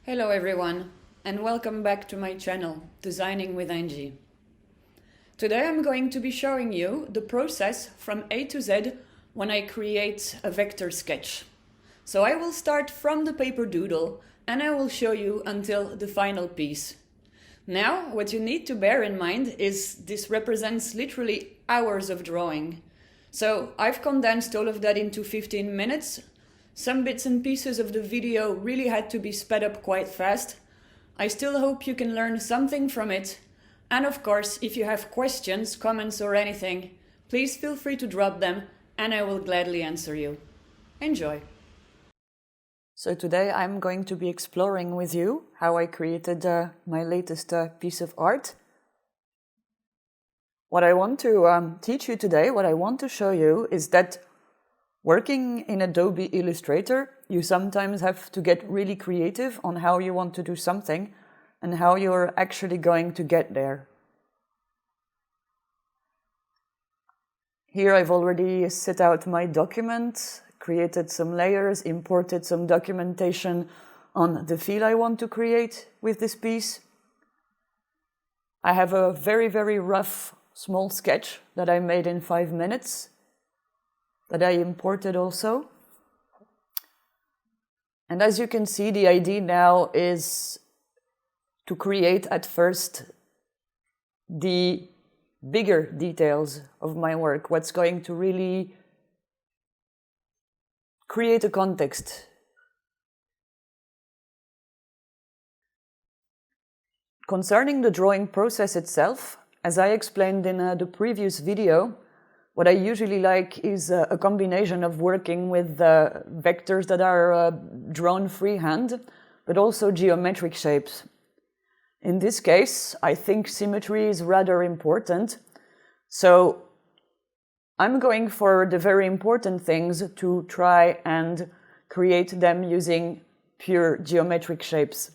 Hello everyone, and welcome back to my channel, Designing with Angie. Today I'm going to be showing you the process from A to Z when I create a vector sketch. So I will start from the paper doodle and I will show you until the final piece. Now, what you need to bear in mind is this represents literally hours of drawing. So I've condensed all of that into 15 minutes. Some bits and pieces of the video really had to be sped up quite fast. I still hope you can learn something from it. And of course, if you have questions, comments or anything, please feel free to drop them and I will gladly answer you. Enjoy! So today I'm going to be exploring with you how I created my latest piece of art. What I want to teach you today, what I want to show you is that working in Adobe Illustrator, you sometimes have to get really creative on how you want to do something and how you're actually going to get there. Here I've already set out my document, created some layers, imported some documentation on the feel I want to create with this piece. I have a very, very rough small sketch that I made in 5 minutes that I imported also. And as you can see, the idea now is to create at first the bigger details of my work, what's going to really create a context. Concerning the drawing process itself, as I explained in the previous video, what I usually like is a combination of working with vectors that are drawn freehand, but also geometric shapes. In this case, I think symmetry is rather important, so I'm going for the very important things to try and create them using pure geometric shapes.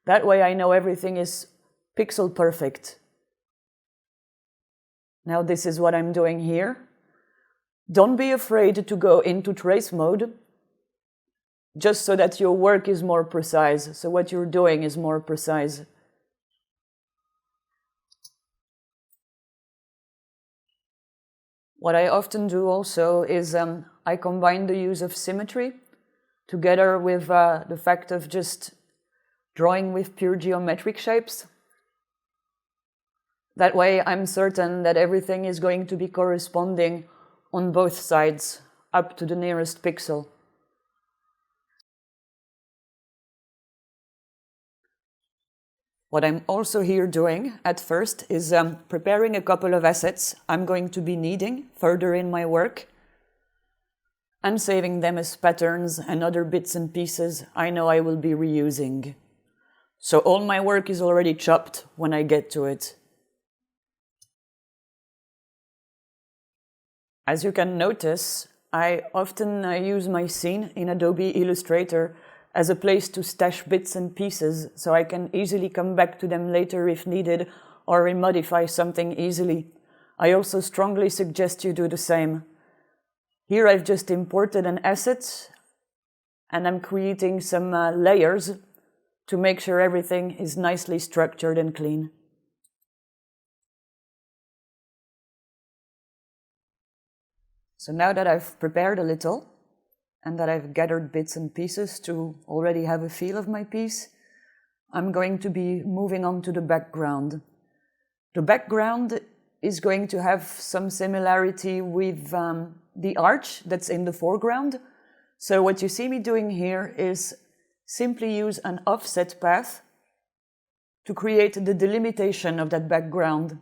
That way I know everything is pixel perfect. Now this is what I'm doing here. Don't be afraid to go into trace mode, just so that your work is more precise, so what you're doing is more precise. What I often do also is I combine the use of symmetry together with the fact of just drawing with pure geometric shapes. That way I'm certain that everything is going to be corresponding on both sides, up to the nearest pixel. What I'm also here doing at first is preparing a couple of assets I'm going to be needing further in my work and saving them as patterns and other bits and pieces I know I will be reusing. So all my work is already chopped when I get to it. As you can notice, I often use my scene in Adobe Illustrator as a place to stash bits and pieces, so I can easily come back to them later if needed or remodify something easily. I also strongly suggest you do the same. Here I've just imported an asset and I'm creating some layers to make sure everything is nicely structured and clean. So now that I've prepared a little, and that I've gathered bits and pieces to already have a feel of my piece, I'm going to be moving on to the background. The background is going to have some similarity with the arch that's in the foreground. So what you see me doing here is simply use an offset path to create the delimitation of that background.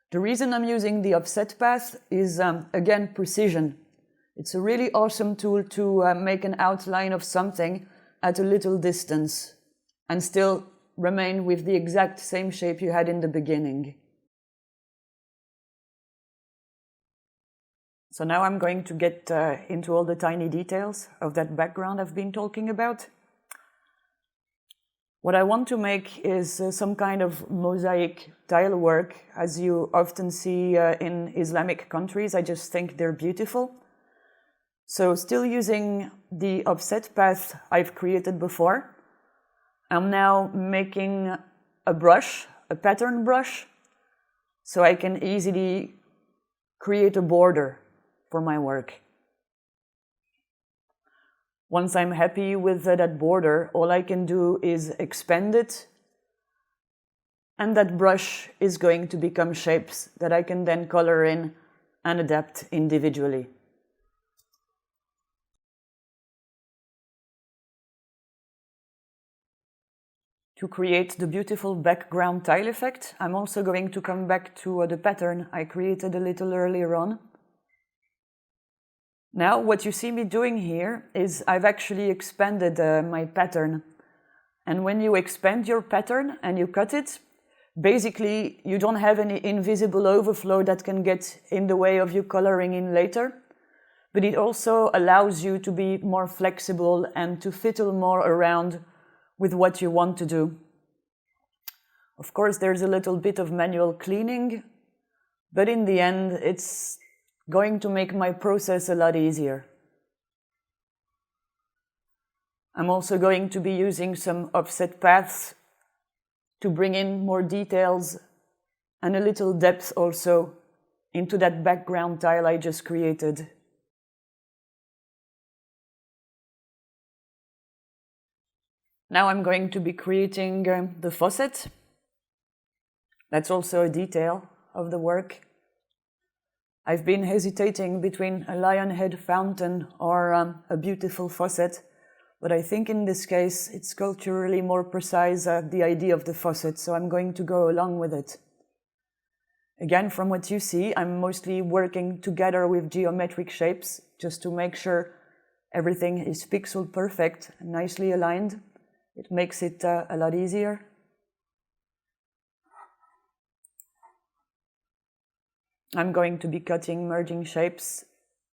The reason I'm using the offset path is, again, precision. It's a really awesome tool to make an outline of something at a little distance and still remain with the exact same shape you had in the beginning. So now I'm going to get into all the tiny details of that background I've been talking about. What I want to make is some kind of mosaic tile work, as you often see in Islamic countries. I just think they're beautiful. So still using the offset path I've created before, I'm now making a brush, a pattern brush, so I can easily create a border for my work. Once I'm happy with that border, all I can do is expand it, and that brush is going to become shapes that I can then color in and adapt individually. To create the beautiful background tile effect, I'm also going to come back to the pattern I created a little earlier on. Now, what you see me doing here is I've actually expanded my pattern. And when you expand your pattern and you cut it, basically you don't have any invisible overflow that can get in the way of you coloring in later. But it also allows you to be more flexible and to fiddle more around with what you want to do. Of course, there's a little bit of manual cleaning, but in the end, it's going to make my process a lot easier. I'm also going to be using some offset paths to bring in more details and a little depth also into that background tile I just created. Now I'm going to be creating the faucet. That's also a detail of the work. I've been hesitating between a lion head fountain or a beautiful faucet, but I think in this case it's culturally more precise, the idea of the faucet, so I'm going to go along with it. Again, from what you see, I'm mostly working together with geometric shapes just to make sure everything is pixel perfect and nicely aligned. It makes it a lot easier. I'm going to be cutting merging shapes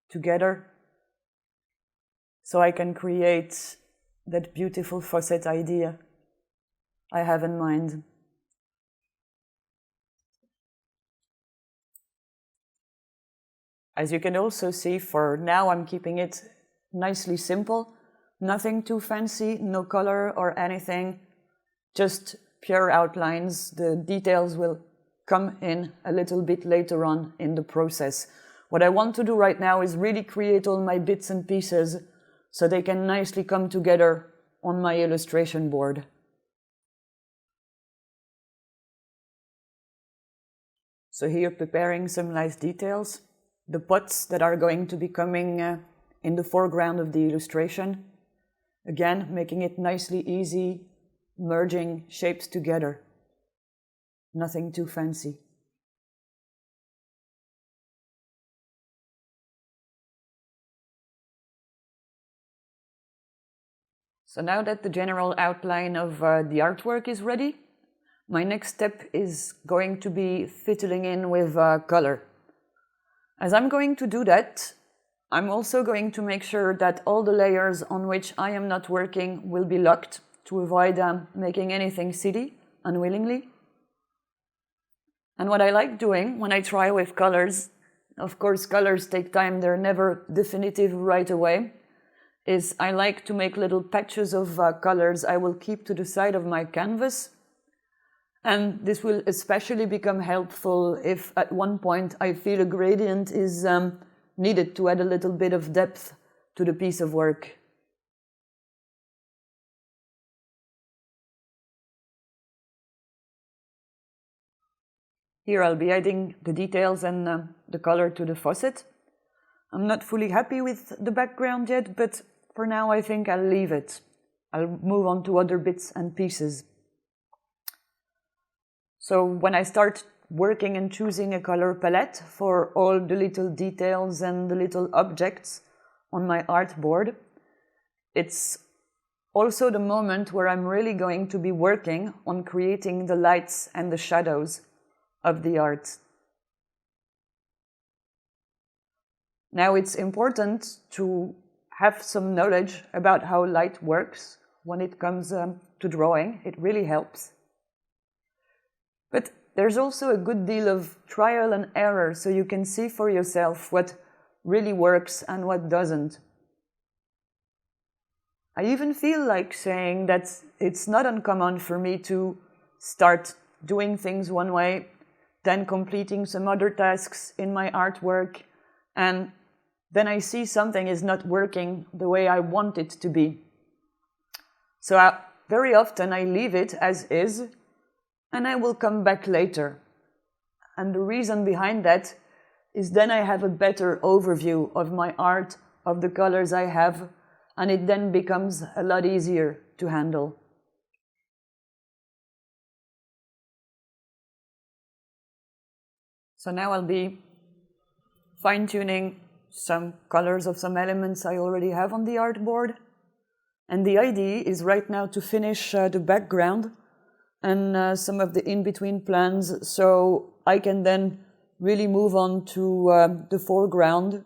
together so I can create that beautiful faucet idea I have in mind. As you can also see, for now I'm keeping it nicely simple. Nothing too fancy, no color or anything, just pure outlines. The details will come in a little bit later on in the process. What I want to do right now is really create all my bits and pieces so they can nicely come together on my illustration board. So here, preparing some nice details. The pots that are going to be coming in the foreground of the illustration. Again, making it nicely easy, merging shapes together. Nothing too fancy. So now that the general outline of the artwork is ready, my next step is going to be fiddling in with color. As I'm going to do that, I'm also going to make sure that all the layers on which I am not working will be locked to avoid making anything silly unwillingly. And what I like doing when I try with colors, of course colors take time, they're never definitive right away, is I like to make little patches of colors I will keep to the side of my canvas. And this will especially become helpful if at one point I feel a gradient is needed to add a little bit of depth to the piece of work. Here I'll be adding the details and the color to the faucet. I'm not fully happy with the background yet, but for now I think I'll leave it. I'll move on to other bits and pieces. So when I start working and choosing a color palette for all the little details and the little objects on my artboard, it's also the moment where I'm really going to be working on creating the lights and the shadows of the art. Now it's important to have some knowledge about how light works when it comes to drawing. It really helps. But there's also a good deal of trial and error, so you can see for yourself what really works and what doesn't. I even feel like saying that it's not uncommon for me to start doing things one way, then completing some other tasks in my artwork, and then I see something is not working the way I want it to be. So very often I leave it as is, and I will come back later. And the reason behind that is then I have a better overview of my art, of the colors I have, and it then becomes a lot easier to handle. So now I'll be fine-tuning some colors of some elements I already have on the artboard. And the idea is right now to finish the background and some of the in-between plans, so I can then really move on to the foreground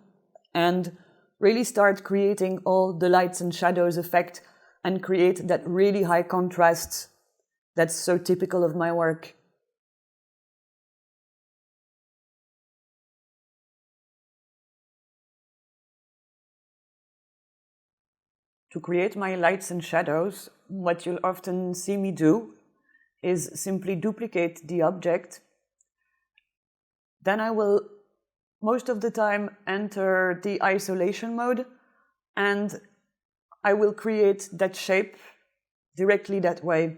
and really start creating all the lights and shadows effect and create that really high contrast that's so typical of my work. To create my lights and shadows, what you'll often see me do is simply duplicate the object. Then I will most of the time enter the isolation mode and I will create that shape directly that way.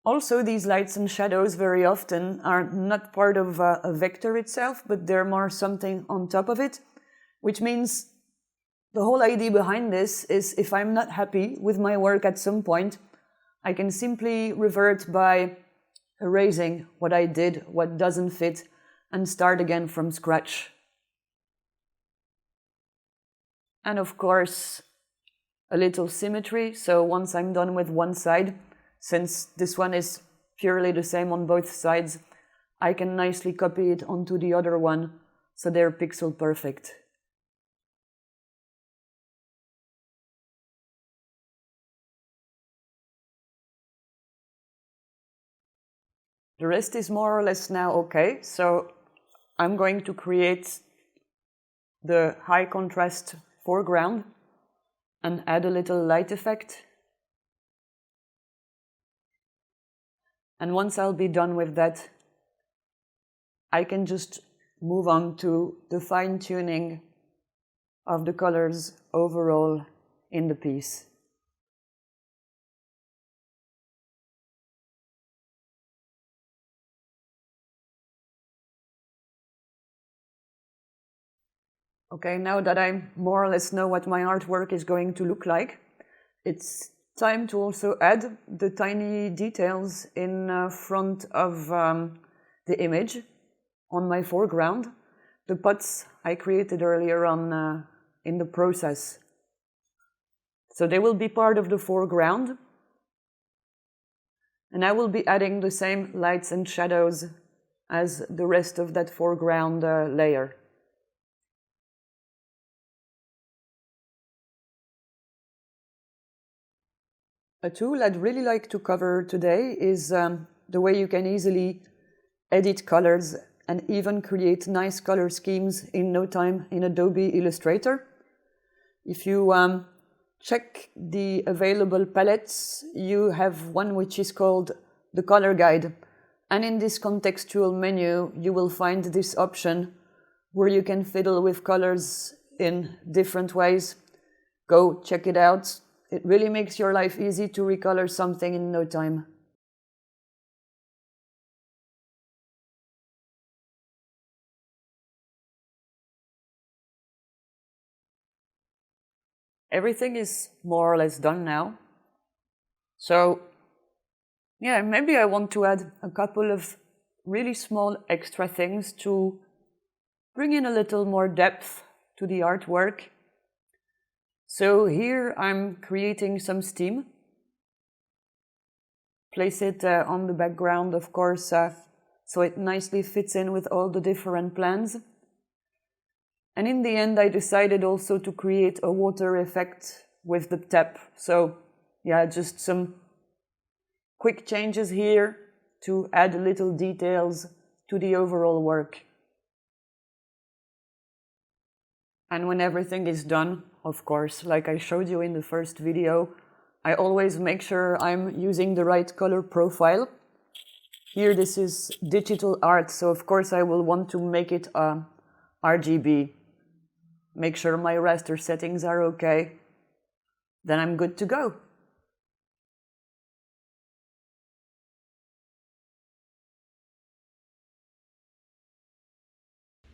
Also, these lights and shadows very often are not part of a vector itself, but they're more something on top of it, which means the whole idea behind this is if I'm not happy with my work at some point, I can simply revert by erasing what I did, what doesn't fit, and start again from scratch. And of course, a little symmetry. So once I'm done with one side, since this one is purely the same on both sides, I can nicely copy it onto the other one, so they're pixel perfect. The rest is more or less now okay, so I'm going to create the high contrast foreground and add a little light effect. And once I'll be done with that, I can just move on to the fine-tuning of the colors overall in the piece. Okay, now that I more or less know what my artwork is going to look like, it's time to also add the tiny details in front of the image on my foreground, the pots I created earlier on in the process. So they will be part of the foreground, and I will be adding the same lights and shadows as the rest of that foreground layer. A tool I'd really like to cover today is the way you can easily edit colors and even create nice color schemes in no time in Adobe Illustrator. If you check the available palettes, you have one which is called the color guide. And in this contextual menu, you will find this option where you can fiddle with colors in different ways. Go check it out. It really makes your life easy to recolor something in no time. Everything is more or less done now. So, yeah, maybe I want to add a couple of really small extra things to bring in a little more depth to the artwork. So here I'm creating some steam. Place it on the background, of course, so it nicely fits in with all the different plans. And in the end, I decided also to create a water effect with the tap. So yeah, just some quick changes here to add little details to the overall work. And when everything is done, of course, like I showed you in the first video. I always make sure I'm using the right color profile. Here this is digital art, so of course I will want to make it RGB. Make sure my raster settings are okay. Then I'm good to go.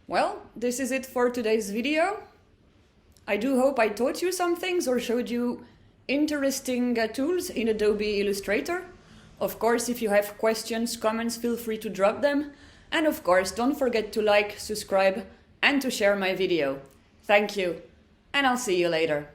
Well, this is it for today's video. I do hope I taught you some things or showed you interesting tools in Adobe Illustrator. Of course, if you have questions, comments, feel free to drop them. And of course, don't forget to like, subscribe, and to share my video. Thank you, and I'll see you later.